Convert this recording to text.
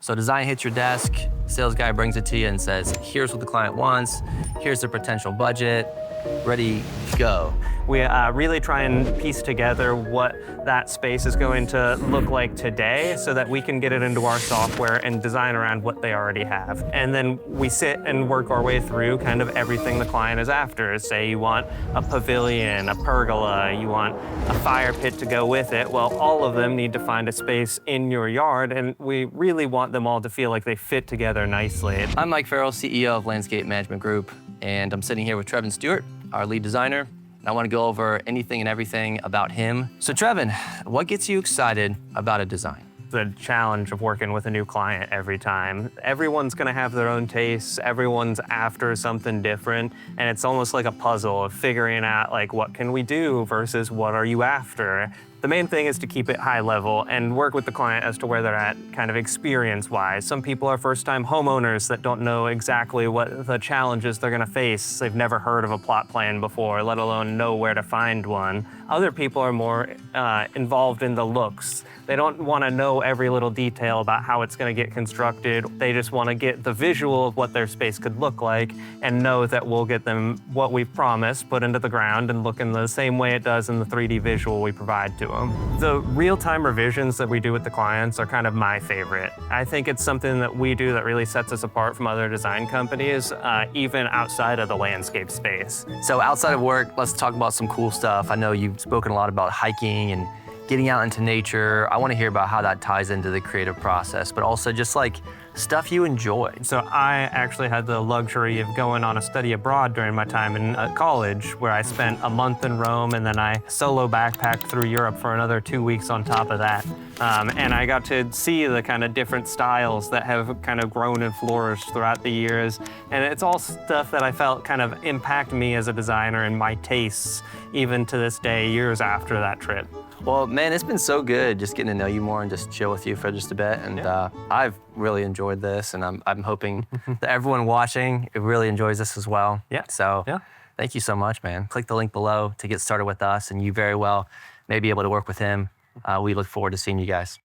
So design hits your desk, sales guy brings it to you and says, here's what the client wants, here's the potential budget, ready, go. We really try and piece together what that space is going to look like today so that we can get it into our software and design around what they already have. And then we sit and work our way through kind of everything the client is after. Say you want a pavilion, a pergola, you want a fire pit to go with it. Well, all of them need to find a space in your yard, and we really want them all to feel like they fit together nicely. I'm Mike Farrell, CEO of Landscape Management Group, and I'm sitting here with Trevin Stewart, our lead designer. I want to go over anything and everything about him. So Trevin, what gets you excited about a design? The challenge of working with a new client every time. Everyone's gonna have their own tastes, everyone's after something different, and it's almost like a puzzle of figuring out like what can we do versus what are you after. The main thing is to keep it high level and work with the client as to where they're at kind of experience-wise. Some people are first-time homeowners that don't know exactly what the challenges they're gonna face. They've never heard of a plot plan before, let alone know where to find one. Other people are more involved in the looks. They don't wanna know every little detail about how it's gonna get constructed. They just wanna get the visual of what their space could look like and know that we'll get them what we've promised, put into the ground and look in the same way it does in the 3D visual we provide to them. The real-time revisions that we do with the clients are kind of my favorite. I think it's something that we do that really sets us apart from other design companies, even outside of the landscape space. So outside of work, let's talk about some cool stuff. I know you've spoken a lot about hiking and getting out into nature. I want to hear about how that ties into the creative process, but also just like stuff you enjoy. So I actually had the luxury of going on a study abroad during my time in college, where I spent a month in Rome and then I solo backpacked through Europe for another 2 weeks on top of that. And I got to see the kind of different styles that have kind of grown and flourished throughout the years. And it's all stuff that I felt kind of impact me as a designer and my tastes, even to this day, years after that trip. Well, man, it's been so good just getting to know you more and just chill with you for just a bit. And I've really enjoyed this, and I'm hoping that everyone watching really enjoys this as well. Yeah. So thank you so much, man. Click the link below to get started with us, and you very well may be able to work with him. We look forward to seeing you guys.